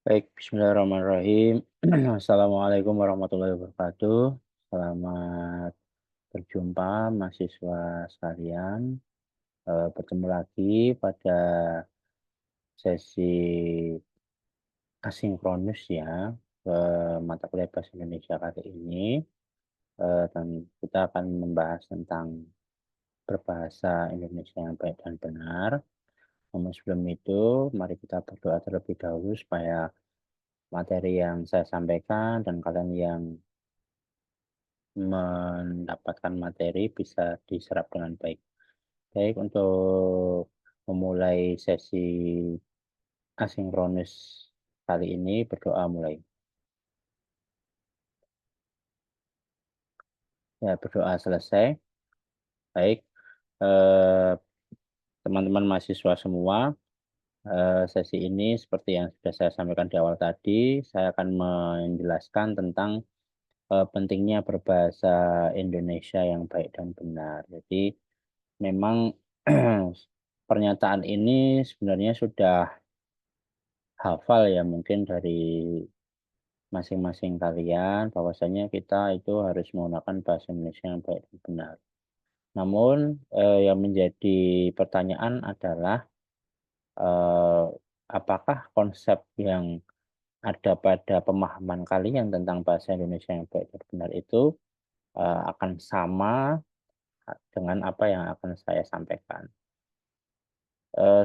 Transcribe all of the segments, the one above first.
Baik, bismillahirrahmanirrahim. Assalamualaikum warahmatullahi wabarakatuh. Selamat berjumpa mahasiswa sekalian. Bertemu lagi pada sesi asinkronus ya, mata kuliah Bahasa Indonesia kali ini. Dan kita akan membahas tentang berbahasa Indonesia yang baik dan benar. Namun sebelum itu, mari kita berdoa terlebih dahulu supaya materi yang saya sampaikan dan kalian yang mendapatkan materi bisa diserap dengan baik. Baik, untuk memulai sesi asinkronus kali ini berdoa mulai. Ya, berdoa selesai. Baik, eh, teman-teman mahasiswa semua, sesi ini seperti yang sudah saya sampaikan di awal tadi, saya akan menjelaskan tentang pentingnya berbahasa Indonesia yang baik dan benar. Jadi memang pernyataan ini sebenarnya sudah hafal ya mungkin dari masing-masing kalian bahwasanya kita itu harus menggunakan bahasa Indonesia yang baik dan benar. Namun, yang menjadi pertanyaan adalah, eee, apakah konsep yang ada pada pemahaman kalian tentang bahasa Indonesia yang baik dan benar itu, akan sama dengan apa yang akan saya sampaikan.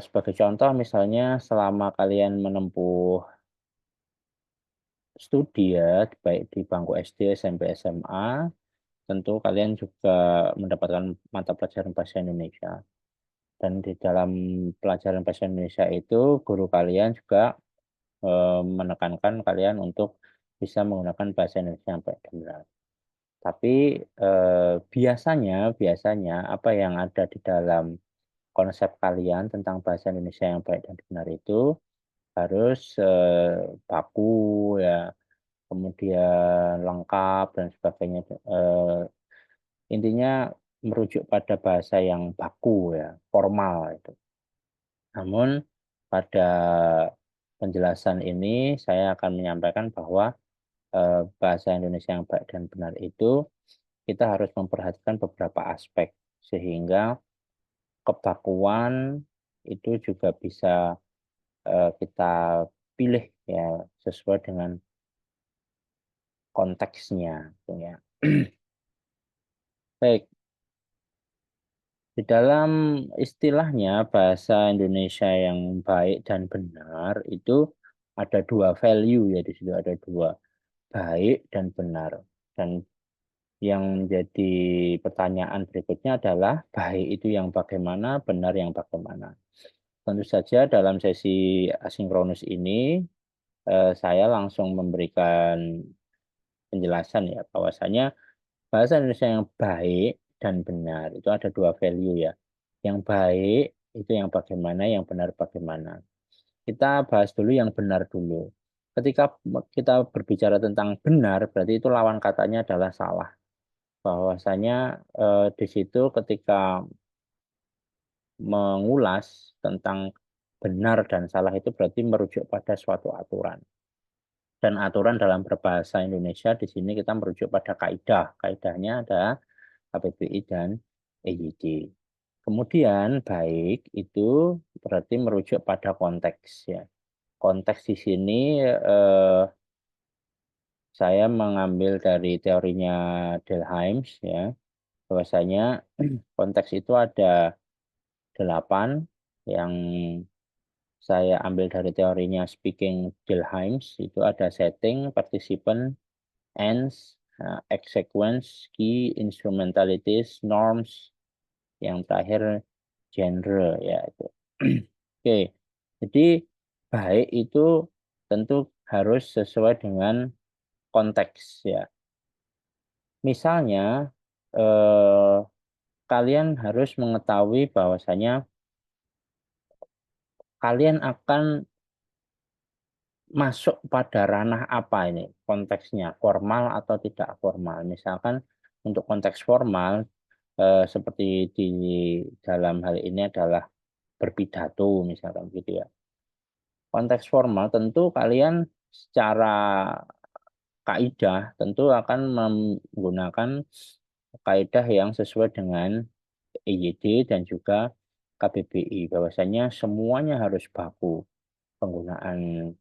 Sebagai contoh misalnya selama kalian menempuh studi ya, baik di bangku SD, SMP, SMA, tentu kalian juga mendapatkan mata pelajaran bahasa Indonesia. Dan di dalam pelajaran bahasa Indonesia itu, guru kalian juga menekankan kalian untuk bisa menggunakan bahasa Indonesia yang baik dan benar. Tapi biasanya, biasanya apa yang ada di dalam konsep kalian tentang bahasa Indonesia yang baik dan benar itu harus baku ya, kemudian lengkap dan sebagainya, intinya merujuk pada bahasa yang baku ya, formal itu. Namun pada penjelasan ini saya akan menyampaikan bahwa, bahasa Indonesia yang baik dan benar itu kita harus memperhatikan beberapa aspek, sehingga kebakuan itu juga bisa, kita pilih ya sesuai dengan konteksnya gitu ya. Baik, di dalam istilahnya bahasa Indonesia yang baik dan benar itu ada 2 value ya di situ, ada 2, baik dan benar. Dan yang jadi pertanyaan berikutnya adalah baik itu yang bagaimana, benar yang bagaimana. Tentu saja dalam sesi asinkronus ini, saya langsung memberikan penjelasan ya bahwasanya bahasa Indonesia yang baik dan benar itu ada 2 value ya. Yang baik itu yang bagaimana, yang benar bagaimana. Kita bahas dulu yang benar dulu. Ketika kita berbicara tentang benar, berarti itu lawan katanya adalah salah. Bahwasanya, di situ ketika mengulas tentang benar dan salah itu berarti merujuk pada suatu aturan. Dan aturan dalam berbahasa Indonesia di sini kita merujuk pada kaidah. Kaidahnya ada KBBI dan EYD. Kemudian baik itu berarti merujuk pada konteks ya. Konteks di sini, saya mengambil dari teorinya Delhaims ya, bahwasanya konteks itu ada 8 yang saya ambil dari teorinya Speaking Delhaims, itu ada setting, participant, ends, exequence, key, instrumentalities, norms, yang terakhir genre ya itu. Oke, jadi baik itu tentu harus sesuai dengan konteks ya. Misalnya, eh, kalian harus mengetahui bahwasanya kalian akan masuk pada ranah apa ini konteksnya, formal atau tidak formal. Misalkan untuk konteks formal, seperti di dalam hal ini adalah berpidato misalkan gitu ya. konteks formal tentu kalian secara kaidah tentu akan menggunakan kaidah yang sesuai dengan EYD dan juga KBBI, bahwasanya semuanya harus baku. Penggunaan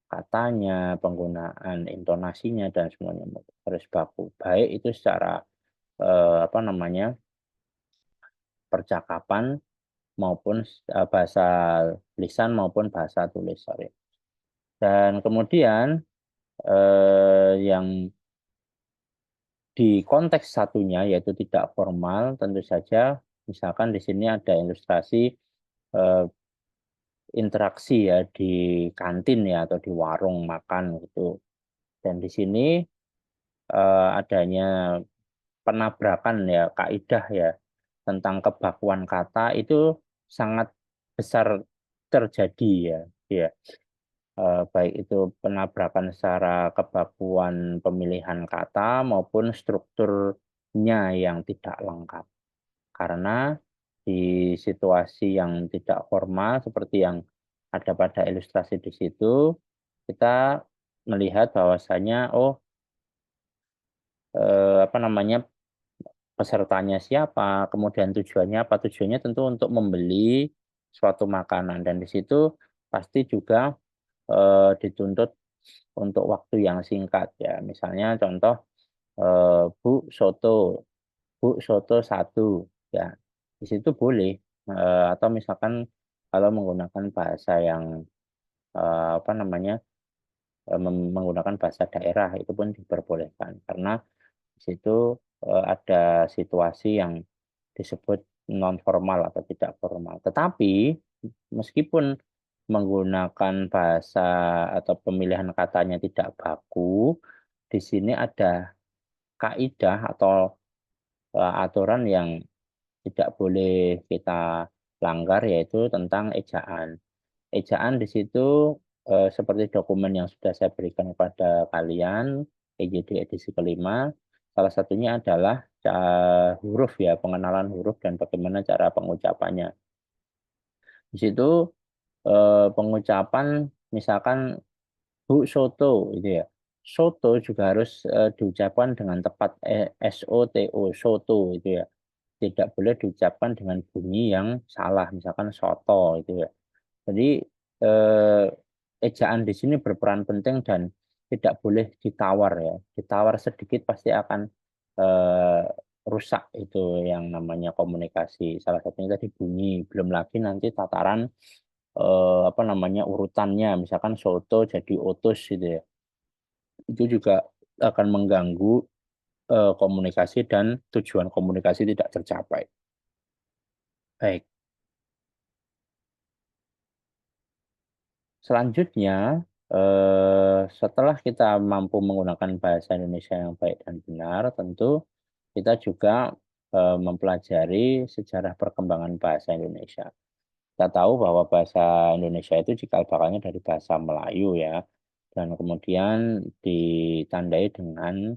katanya, penggunaan intonasinya dan semuanya harus baku. Baik itu secara, apa namanya, percakapan maupun, bahasa lisan maupun bahasa tulis, sorry. Dan kemudian, yang di konteks satunya yaitu tidak formal, tentu saja misalkan di sini ada ilustrasi, eee, interaksi ya di kantin ya atau di warung makan gitu. Dan di sini, adanya penabrakan ya kaidah ya tentang kebakuan kata itu sangat besar terjadi ya, ya. Baik itu penabrakan secara kebakuan pemilihan kata maupun strukturnya yang tidak lengkap. Karena di situasi yang tidak formal seperti yang ada pada ilustrasi di situ, kita melihat bahwasanya, oh, apa namanya, pesertanya siapa, kemudian tujuannya apa, tujuannya tentu untuk membeli suatu makanan dan di situ pasti juga, dituntut untuk waktu yang singkat ya. Misalnya contoh, Bu soto satu ya, di situ boleh, atau misalkan kalau menggunakan bahasa yang, apa namanya, menggunakan bahasa daerah itu pun diperbolehkan karena di situ, ada situasi yang disebut non formal atau tidak formal. Tetapi meskipun menggunakan bahasa atau pemilihan katanya tidak baku, di sini ada kaidah atau, aturan yang tidak boleh kita langgar yaitu tentang ejaan. Ejaan di situ, seperti dokumen yang sudah saya berikan kepada kalian, EYD edisi kelima, salah satunya adalah huruf ya, pengenalan huruf dan bagaimana cara pengucapannya. Di situ, pengucapan misalkan Bu soto gitu ya, soto juga harus, diucapkan dengan tepat, SOTO, soto itu ya. Tidak boleh diucapkan dengan bunyi yang salah, misalkan soto itu ya. Jadi, eee, ejaan di sini berperan penting dan tidak boleh ditawar ya, ditawar sedikit pasti akan, eee, rusak itu yang namanya komunikasi. Salah satunya tadi bunyi, belum lagi nanti tataran, apa namanya, urutannya, misalkan soto jadi otus gitu ya, itu juga akan mengganggu, komunikasi dan tujuan komunikasi tidak tercapai. Baik, selanjutnya, setelah kita mampu menggunakan bahasa Indonesia yang baik dan benar, tentu kita juga, mempelajari sejarah perkembangan bahasa Indonesia. Kita tahu bahwa bahasa Indonesia itu cikal bakalnya dari bahasa Melayu ya, dan kemudian ditandai dengan,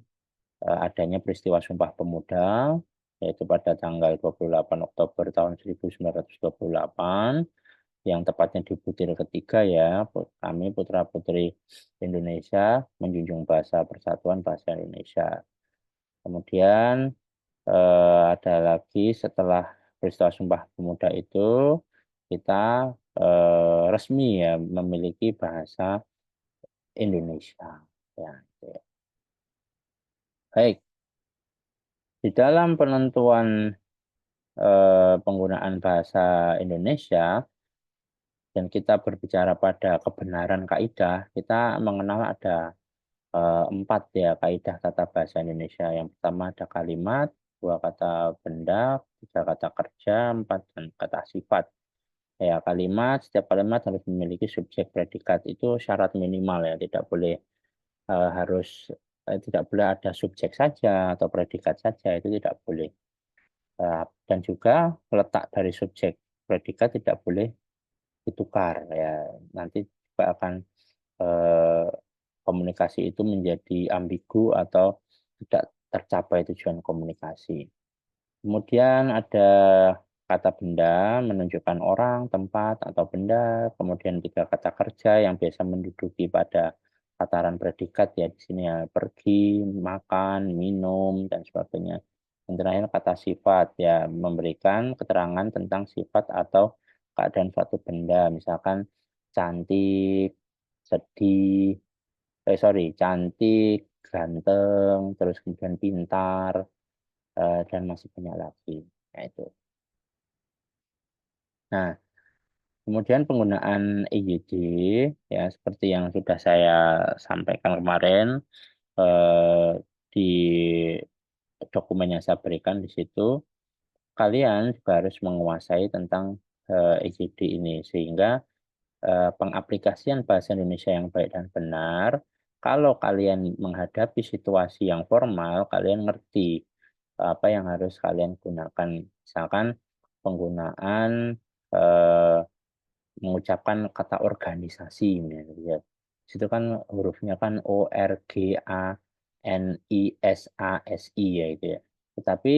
adanya peristiwa Sumpah Pemuda, yaitu pada tanggal 28 Oktober tahun 1928, yang tepatnya di butir ketiga ya, kami putra-putri Indonesia menjunjung bahasa persatuan bahasa Indonesia. Kemudian, ada lagi setelah peristiwa Sumpah Pemuda itu, kita, resmi ya memiliki bahasa Indonesia, ya, gitu ya. Baik, di dalam penentuan, penggunaan bahasa Indonesia dan kita berbicara pada kebenaran kaidah, kita mengenal ada, 4 ya kaidah tata bahasa Indonesia. Yang pertama ada kalimat, 2 kata benda, 3 kata kerja, 4 dan kata sifat. Ya kalimat, setiap kalimat harus memiliki subjek predikat, itu syarat minimal ya, tidak boleh, tidak boleh ada subjek saja atau predikat saja, itu tidak boleh. Dan juga letak dari subjek predikat tidak boleh ditukar ya, nanti juga akan, eee, komunikasi itu menjadi ambigu atau tidak tercapai tujuan komunikasi. Kemudian ada kata benda menunjukkan orang, tempat, atau benda. Kemudian 3 kata kerja yang biasa menduduki pada tataran predikat ya di sini ya, pergi, makan, minum, dan sebagainya. Yang terakhir kata sifat ya, memberikan keterangan tentang sifat atau keadaan suatu benda. Misalkan cantik, sedih, cantik, ganteng, terus kemudian pintar, dan masih banyak lagi. Ya itu. Nah, kemudian penggunaan EYD ya seperti yang sudah saya sampaikan kemarin, eee, di dokumen yang saya berikan di situ, kalian juga harus menguasai tentang, EYD ini sehingga, pengaplikasian bahasa Indonesia yang baik dan benar, kalau kalian menghadapi situasi yang formal, kalian ngerti apa yang harus kalian gunakan. Misalkan penggunaan, eee mengucapkan kata organisasi ya gitu ya. Di situ kan hurufnya kan organisasi ya itu ya. Tetapi,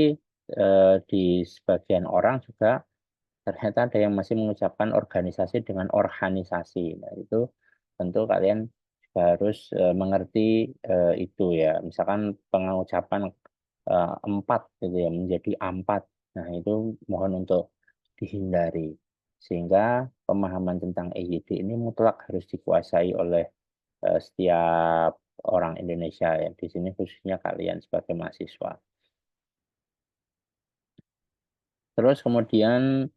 di sebagian orang juga ternyata ada yang masih mengucapkan organisasi dengan organisasi. Nah itu tentu kalian juga harus, mengerti, itu ya. Misalkan pengucapan, 4 gitu ya menjadi ampat. Nah itu mohon untuk dihindari. Sehingga pemahaman tentang EYD ini mutlak harus dikuasai oleh, setiap orang Indonesia ya, di sini khususnya kalian sebagai mahasiswa. Terus kemudian,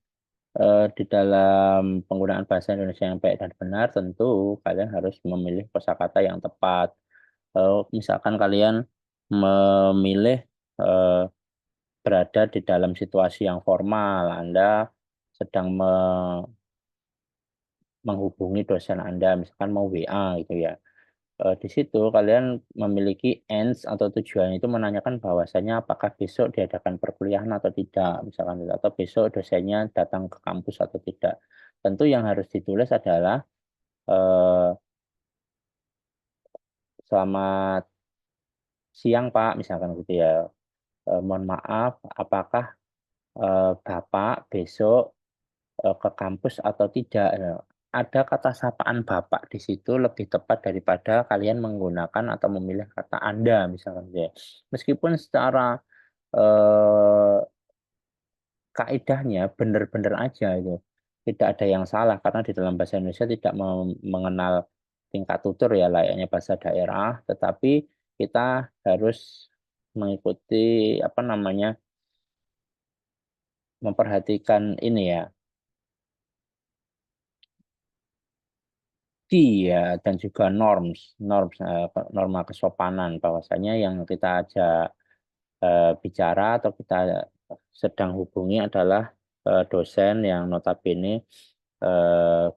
di dalam penggunaan bahasa Indonesia yang baik dan benar tentu kalian harus memilih kosakata yang tepat. Misalkan kalian memilih, eee, berada di dalam situasi yang formal, Anda sedang menghubungi dosen Anda, misalkan mau WA gitu ya. Di situ kalian memiliki aims atau tujuan itu menanyakan bahwasanya apakah besok diadakan perkuliahan atau tidak, misalkan gitu, atau besok dosennya datang ke kampus atau tidak. Tentu yang harus ditulis adalah, eee, "Selamat siang Pak," misalkan gitu ya, "Mohon maaf apakah, Bapak besok ke kampus atau tidak?" Ada kata sapaan Bapak di situ lebih tepat daripada kalian menggunakan atau memilih kata Anda misalkan gitu ya. Meskipun secara, eee, kaidahnya benar-benar aja itu, tidak ada yang salah karena di dalam bahasa Indonesia tidak mengenal tingkat tutur ya layaknya bahasa daerah, tetapi kita harus mengikuti apa namanya, memperhatikan ini ya, iya, dan juga norms, norma kesopanan bahwasanya yang kita ajak, bicara atau kita sedang hubungi adalah, dosen yang notabene,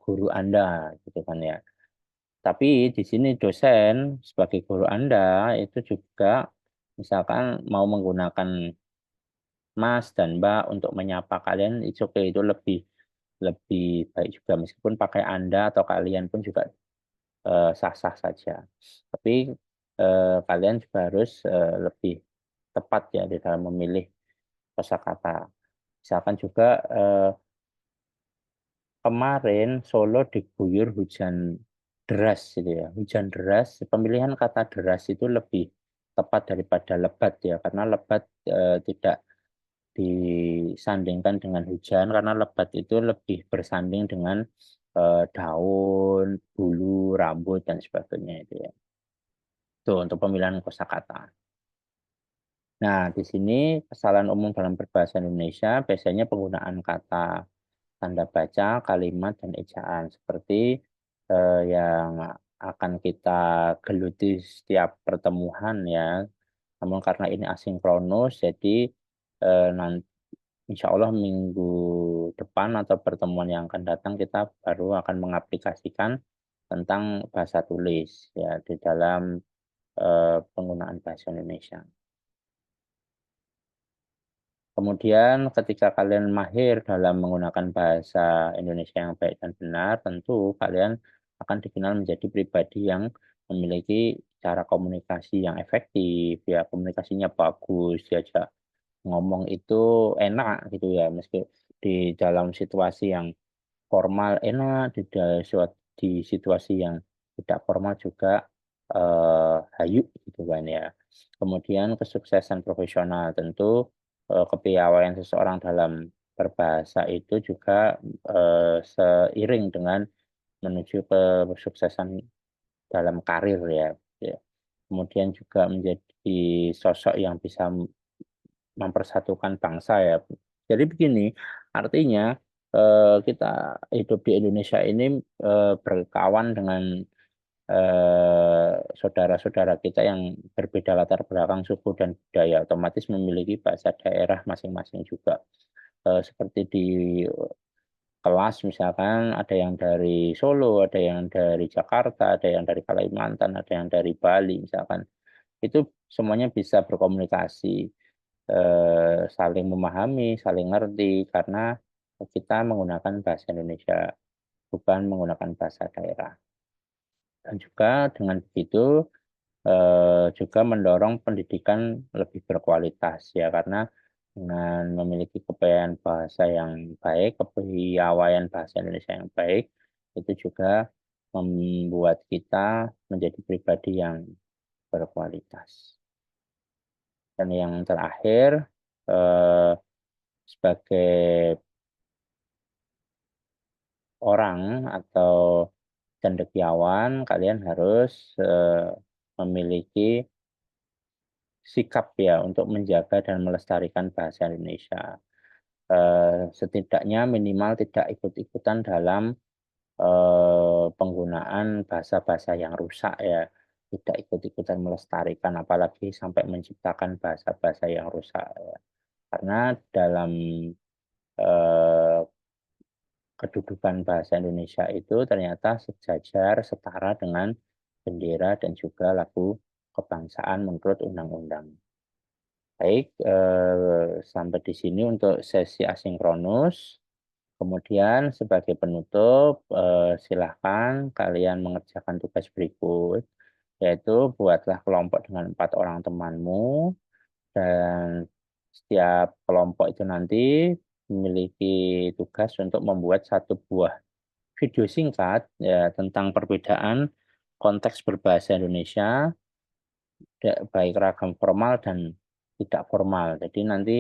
guru Anda gitu kan ya. Tapi di sini dosen sebagai guru Anda itu juga misalkan mau menggunakan Mas dan Mbak untuk menyapa kalian it's okay, itu lebih lebih baik juga meskipun pakai Anda atau kalian pun juga sah-sah saja. Tapi, kalian juga harus, lebih tepat ya di dalam memilih kosakata. Misalkan juga, kemarin Solo diguyur hujan deras gitu ya, hujan deras, pemilihan kata deras itu lebih tepat daripada lebat ya, karena lebat, tidak disandingkan dengan hujan, karena lebat itu lebih bersanding dengan, daun, bulu, rambut, dan sebagainya itu ya. Itu untuk pemilihan kosakata. Nah, di sini kesalahan umum dalam berbahasa Indonesia biasanya penggunaan kata tanda baca, kalimat, dan ejaan seperti, yang akan kita geluti setiap pertemuan ya. Namun karena ini asinkronus jadi, insya Allah minggu depan atau pertemuan yang akan datang kita baru akan mengaplikasikan tentang bahasa tulis ya di dalam, penggunaan bahasa Indonesia. Kemudian ketika kalian mahir dalam menggunakan bahasa Indonesia yang baik dan benar, tentu kalian akan dikenal menjadi pribadi yang memiliki cara komunikasi yang efektif, ya komunikasinya bagus, diajak ngomong itu enak gitu ya, meski di dalam situasi yang formal enak, di situasi yang tidak formal juga, hayu gitu kan ya. Kemudian kesuksesan profesional, tentu, kepiawaian seseorang dalam berbahasa itu juga, seiring dengan menuju kesuksesan dalam karir ya, ya. Kemudian juga menjadi sosok yang bisa mempersatukan bangsa ya. Jadi begini, artinya, kita hidup di Indonesia ini, berkawan dengan, saudara-saudara kita yang berbeda latar belakang suku dan budaya, otomatis memiliki bahasa daerah masing-masing juga. Seperti di kelas misalkan ada yang dari Solo, ada yang dari Jakarta, ada yang dari Kalimantan, ada yang dari Bali misalkan. Itu semuanya bisa berkomunikasi, saling memahami, saling ngerti karena kita menggunakan bahasa Indonesia, bukan menggunakan bahasa daerah. Dan juga dengan begitu, juga mendorong pendidikan lebih berkualitas ya, karena dengan memiliki kepayaan bahasa yang baik, kepiawaian bahasa Indonesia yang baik, itu juga membuat kita menjadi pribadi yang berkualitas. Dan yang terakhir, eee, sebagai orang atau cendekiawan, kalian harus, memiliki sikap ya untuk menjaga dan melestarikan bahasa Indonesia. Setidaknya minimal tidak ikut-ikutan dalam, penggunaan bahasa-bahasa yang rusak ya, tidak ikut-ikutan melestarikan apalagi sampai menciptakan bahasa-bahasa yang rusak ya. Karena dalam, eee, kedudukan bahasa Indonesia itu ternyata sejajar, setara dengan bendera dan juga lagu kebangsaan menurut undang-undang. Baik, sampai di sini untuk sesi asinkronus. Kemudian sebagai penutup, silahkan kalian mengerjakan tugas berikut, yaitu buatlah kelompok dengan 4 orang temanmu dan setiap kelompok itu nanti memiliki tugas untuk membuat satu buah video singkat ya tentang perbedaan konteks berbahasa Indonesia, baik ragam formal dan tidak formal. Jadi nanti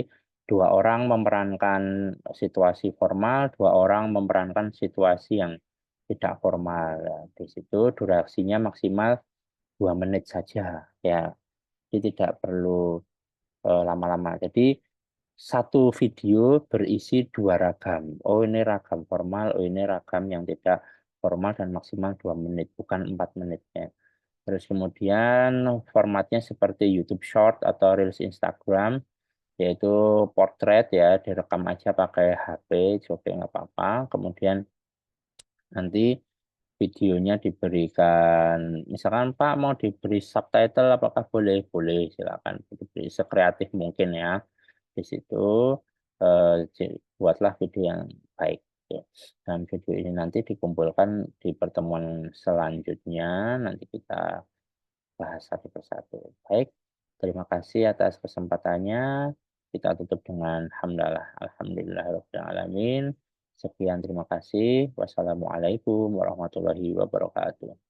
2 orang memerankan situasi formal, 2 orang memerankan situasi yang tidak formal. Ya, di situ durasinya maksimal 2 menit saja ya. Jadi tidak perlu, lama-lama. Jadi satu video berisi 2 ragam. Oh ini ragam formal, oh ini ragam yang tidak formal dan maksimal 2 menit, bukan 4 menit ya. Terus kemudian formatnya seperti YouTube Short atau Reels Instagram, yaitu portrait ya, direkam aja pakai HP, juga nggak apa-apa. Kemudian nanti videonya diberikan misalkan, "Pak, mau diberi subtitle apakah boleh?" "Boleh, silakan." Diberi sekreatif mungkin ya. Di situ, buatlah video yang baik, gitu. Dan video ini nanti dikumpulkan di pertemuan selanjutnya, nanti kita bahas satu persatu. Baik, terima kasih atas kesempatannya. Kita tutup dengan hamdalah. Alhamdulillahirabbil alamin. Sekian terima kasih. Wassalamualaikum warahmatullahi wabarakatuh.